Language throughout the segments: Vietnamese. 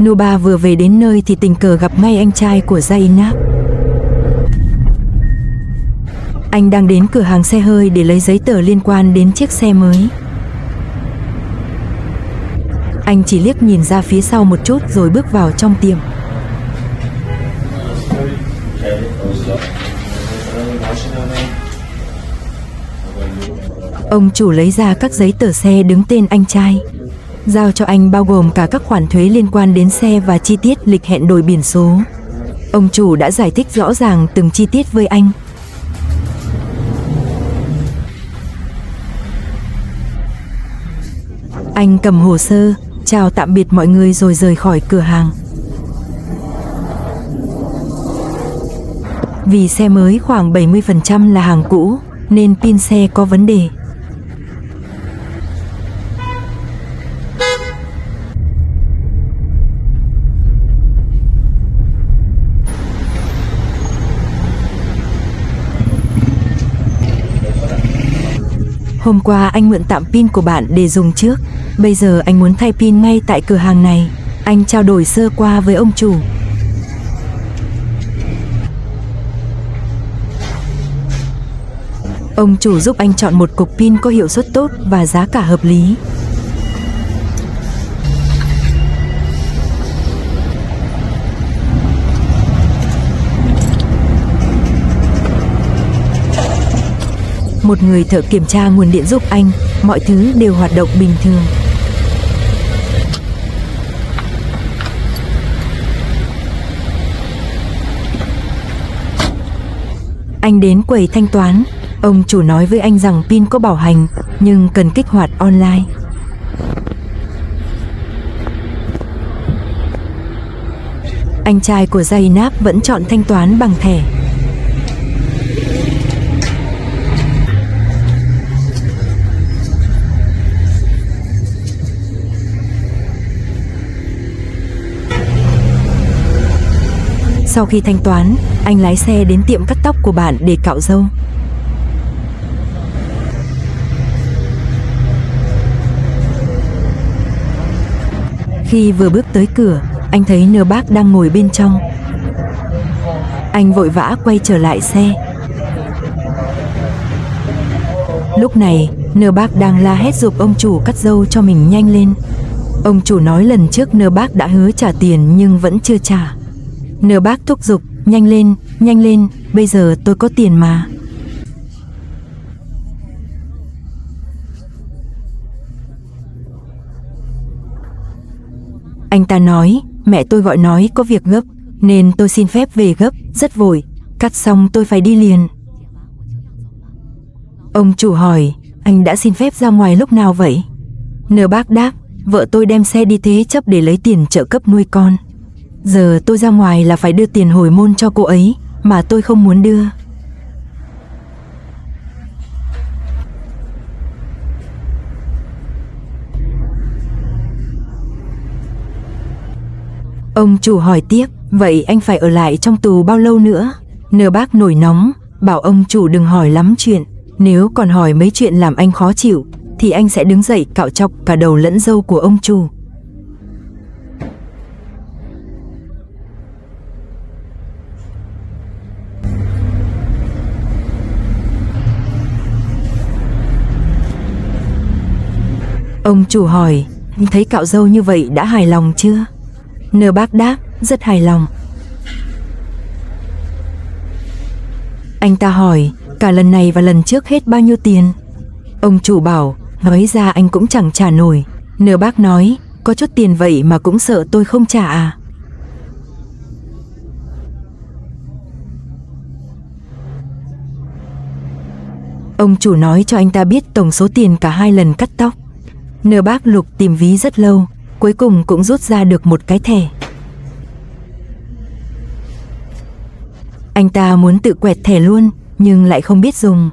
Nuba vừa về đến nơi thì tình cờ gặp ngay anh trai của Zainab. Anh đang đến cửa hàng xe hơi để lấy giấy tờ liên quan đến chiếc xe mới. Anh chỉ liếc nhìn ra phía sau một chút rồi bước vào trong tiệm. Ông chủ lấy ra các giấy tờ xe đứng tên anh trai, giao cho anh, bao gồm cả các khoản thuế liên quan đến xe và chi tiết lịch hẹn đổi biển số. Ông chủ đã giải thích rõ ràng từng chi tiết với anh. Anh cầm hồ sơ, chào tạm biệt mọi người rồi rời khỏi cửa hàng. Vì xe mới khoảng 70% là hàng cũ, nên pin xe có vấn đề. Hôm qua anh mượn tạm pin của bạn để dùng trước. Bây giờ anh muốn thay pin ngay tại cửa hàng này. Anh trao đổi sơ qua với ông chủ. Ông chủ giúp anh chọn một cục pin có hiệu suất tốt và giá cả hợp lý. Một người thợ kiểm tra nguồn điện giúp anh, mọi thứ đều hoạt động bình thường. Anh đến quầy thanh toán, ông chủ nói với anh rằng pin có bảo hành, nhưng cần kích hoạt online. Anh trai của Zainab vẫn chọn thanh toán bằng thẻ. Sau khi thanh toán, anh lái xe đến tiệm cắt tóc của bạn để cạo râu. Khi vừa bước tới cửa, anh thấy Nơ Bác đang ngồi bên trong. Anh vội vã quay trở lại xe. Lúc này, Nơ Bác đang la hét giục ông chủ cắt râu cho mình nhanh lên. Ông chủ nói lần trước Nơ Bác đã hứa trả tiền nhưng vẫn chưa trả. Nơ Bác thúc giục, nhanh lên, bây giờ tôi có tiền mà. Anh ta nói, mẹ tôi gọi nói có việc gấp, nên tôi xin phép về gấp, rất vội, cắt xong tôi phải đi liền. Ông chủ hỏi, anh đã xin phép ra ngoài lúc nào vậy? Nơ Bác đáp, vợ tôi đem xe đi thế chấp để lấy tiền trợ cấp nuôi con. Giờ tôi ra ngoài là phải đưa tiền hồi môn cho cô ấy, mà tôi không muốn đưa. Ông chủ hỏi tiếp, vậy anh phải ở lại trong tù bao lâu nữa? Nơ Bác nổi nóng, bảo ông chủ đừng hỏi lắm chuyện. Nếu còn hỏi mấy chuyện làm anh khó chịu, thì anh sẽ đứng dậy cạo chọc cả đầu lẫn râu của ông chủ. Ông chủ hỏi, thấy cạo râu như vậy đã hài lòng chưa? Nơ Bác đáp, rất hài lòng. Anh ta hỏi, cả lần này và lần trước hết bao nhiêu tiền? Ông chủ bảo, nói ra anh cũng chẳng trả nổi. Nơ Bác nói, có chút tiền vậy mà cũng sợ tôi không trả à? Ông chủ nói cho anh ta biết tổng số tiền cả hai lần cắt tóc. Nơ Bác lục tìm ví rất lâu, cuối cùng cũng rút ra được một cái thẻ. Anh ta muốn tự quẹt thẻ luôn, nhưng lại không biết dùng.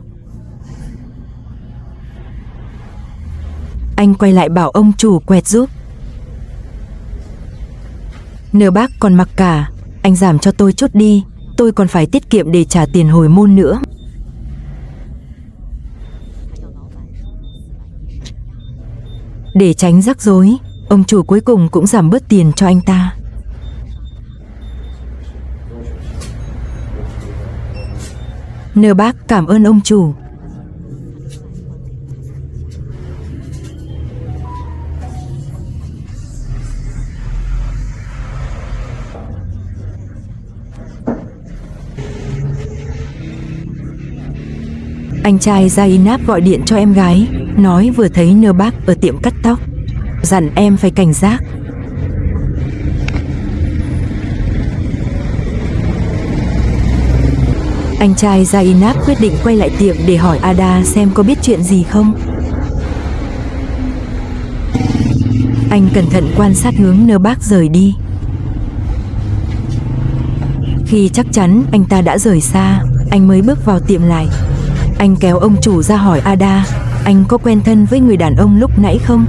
Anh quay lại bảo ông chủ quẹt giúp. Nơ Bác còn mặc cả, anh giảm cho tôi chút đi, tôi còn phải tiết kiệm để trả tiền hồi môn nữa. Để tránh rắc rối, ông chủ cuối cùng cũng giảm bớt tiền cho anh ta. Nơ bác cảm ơn ông chủ. Anh trai Zainab gọi điện cho em gái, nói vừa thấy Nơ bác ở tiệm cắt tóc, dặn em phải cảnh giác. Anh trai Zainab quyết định quay lại tiệm để hỏi Ada xem có biết chuyện gì không. Anh cẩn thận quan sát hướng Nơ bác rời đi. Khi chắc chắn anh ta đã rời xa, anh mới bước vào tiệm lại. Anh kéo ông chủ ra hỏi Ada, anh có quen thân với người đàn ông lúc nãy không?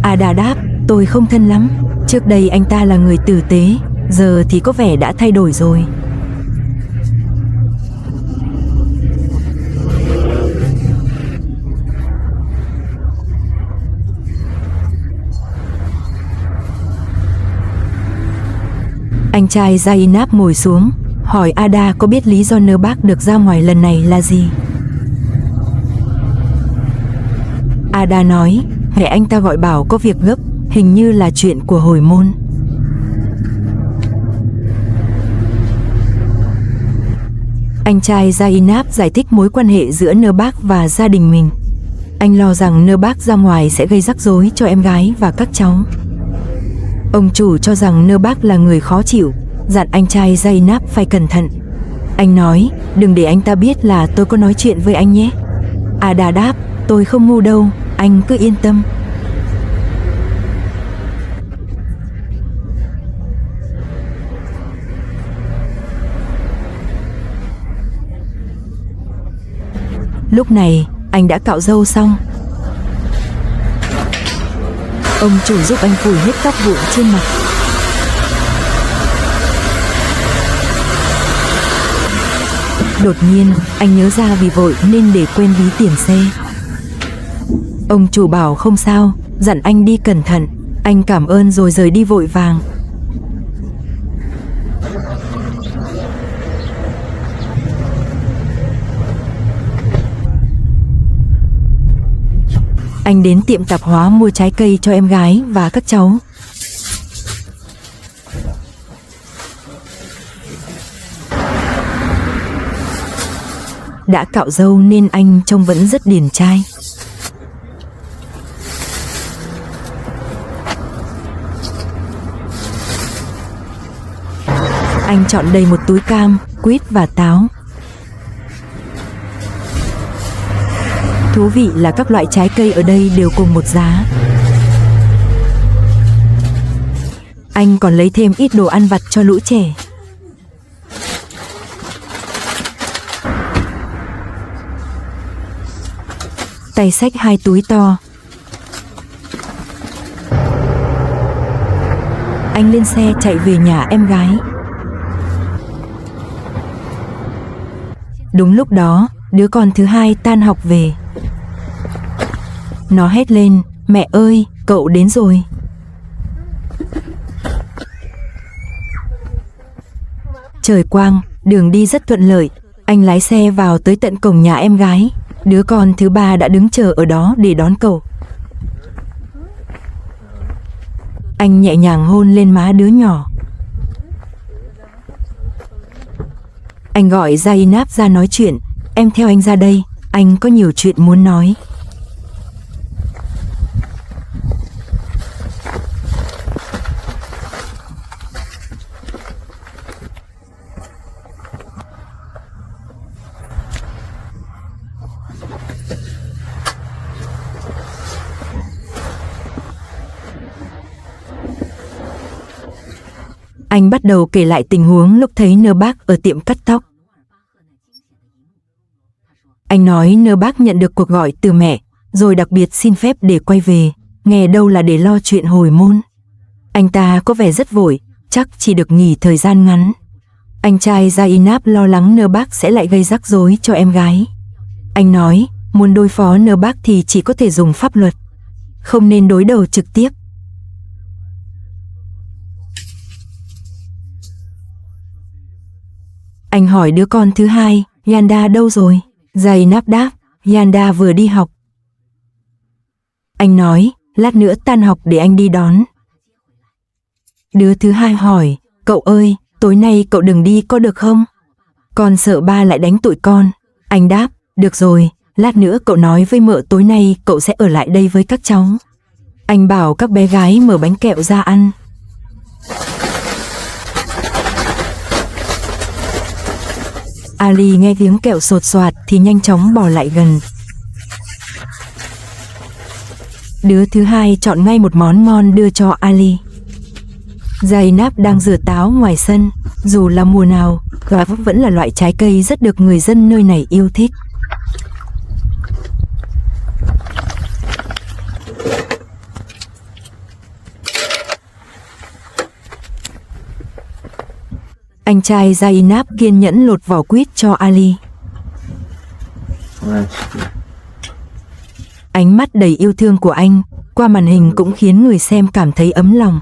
Ada đáp, tôi không thân lắm. Trước đây anh ta là người tử tế, giờ thì có vẻ đã thay đổi rồi. Anh trai Zainab ngồi xuống, hỏi Ada có biết lý do Nơ bác được ra ngoài lần này là gì. Ada nói, mẹ anh ta gọi bảo có việc gấp, hình như là chuyện của hồi môn. Anh trai Zainab giải thích mối quan hệ giữa Nơ bác và gia đình mình. Anh lo rằng Nơ bác ra ngoài sẽ gây rắc rối cho em gái và các cháu. Ông chủ cho rằng Nơ bác là người khó chịu, dặn anh trai Zainab phải cẩn thận. Anh nói, đừng để anh ta biết là tôi có nói chuyện với anh nhé. Ada đáp, tôi không ngu đâu, anh cứ yên tâm. Lúc này, anh đã cạo râu xong. Ông chủ giúp anh phủi hết tóc vụn trên mặt. Đột nhiên, anh nhớ ra vì vội nên để quên ví tiền xe. Ông chủ bảo không sao, dặn anh đi cẩn thận. Anh cảm ơn rồi rời đi vội vàng. Anh đến tiệm tạp hóa mua trái cây cho em gái và các cháu. Đã cạo râu nên anh trông vẫn rất điển trai. Anh chọn đầy một túi cam, quýt và táo. Thú vị là các loại trái cây ở đây đều cùng một giá. Anh còn lấy thêm ít đồ ăn vặt cho lũ trẻ. Tay xách 2 túi to. Anh lên xe chạy về nhà em gái. Đúng lúc đó, đứa con thứ hai tan học về. Nó hét lên, mẹ ơi, cậu đến rồi. Trời quang, đường đi rất thuận lợi. Anh lái xe vào tới tận cổng nhà em gái. Đứa con thứ ba đã đứng chờ ở đó để đón cậu. Anh nhẹ nhàng hôn lên má đứa nhỏ. Anh gọi Zainab ra nói chuyện. Em theo anh ra đây, anh có nhiều chuyện muốn nói. Anh bắt đầu kể lại tình huống lúc thấy Nơ bác ở tiệm cắt tóc. Anh nói Nơ bác nhận được cuộc gọi từ mẹ, rồi đặc biệt xin phép để quay về, nghe đâu là để lo chuyện hồi môn. Anh ta có vẻ rất vội, chắc chỉ được nghỉ thời gian ngắn. Anh trai Zainab lo lắng Nơ bác sẽ lại gây rắc rối cho em gái. Anh nói, muốn đối phó Nơ bác thì chỉ có thể dùng pháp luật, không nên đối đầu trực tiếp. Anh hỏi đứa con thứ hai, Yanda đâu rồi? Zainab đáp, Yanda vừa đi học. Anh nói, lát nữa tan học để anh đi đón. Đứa thứ hai hỏi, cậu ơi, tối nay cậu đừng đi có được không? Con sợ ba lại đánh tụi con. Anh đáp, được rồi, lát nữa cậu nói với mợ tối nay cậu sẽ ở lại đây với các cháu. Anh bảo các bé gái mở bánh kẹo ra ăn. Ali nghe tiếng kẹo sột soạt thì nhanh chóng bỏ lại gần. Đứa thứ hai chọn ngay một món ngon đưa cho Ali. Zainab đang rửa táo ngoài sân. Dù là mùa nào, gà vẫn là loại trái cây rất được người dân nơi này yêu thích. Anh trai Zainab kiên nhẫn lột vỏ quýt cho Ali. Ánh mắt đầy yêu thương của anh qua màn hình cũng khiến người xem cảm thấy ấm lòng.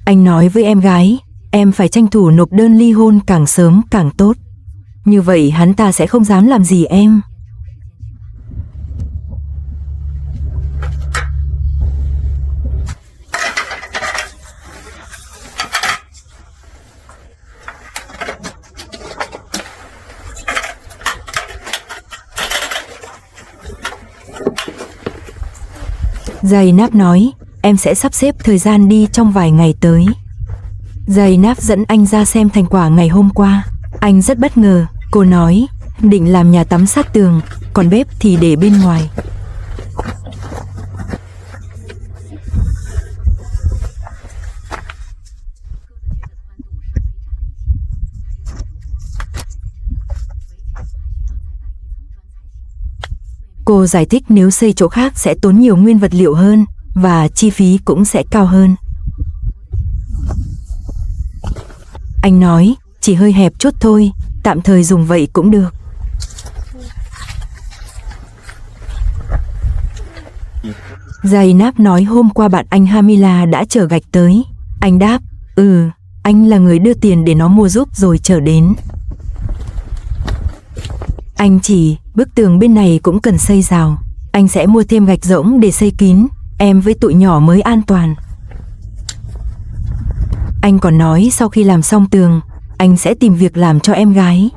Anh nói với em gái, em phải tranh thủ nộp đơn ly hôn càng sớm càng tốt. Như vậy hắn ta sẽ không dám làm gì em. Zainab nói, em sẽ sắp xếp thời gian đi trong vài ngày tới. Zainab dẫn anh ra xem thành quả ngày hôm qua. Anh rất bất ngờ, cô nói, định làm nhà tắm sát tường, còn bếp thì để bên ngoài. Cô giải thích nếu xây chỗ khác sẽ tốn nhiều nguyên vật liệu hơn và chi phí cũng sẽ cao hơn. Anh nói, chỉ hơi hẹp chút thôi, tạm thời dùng vậy cũng được. Zainab nói hôm qua bạn anh Hamila đã chở gạch tới. Anh đáp, anh là người đưa tiền để nó mua giúp rồi chở đến. Anh chỉ, bức tường bên này cũng cần xây rào. Anh sẽ mua thêm gạch rỗng để xây kín, em với tụi nhỏ mới an toàn. Anh còn nói sau khi làm xong tường, anh sẽ tìm việc làm cho em gái.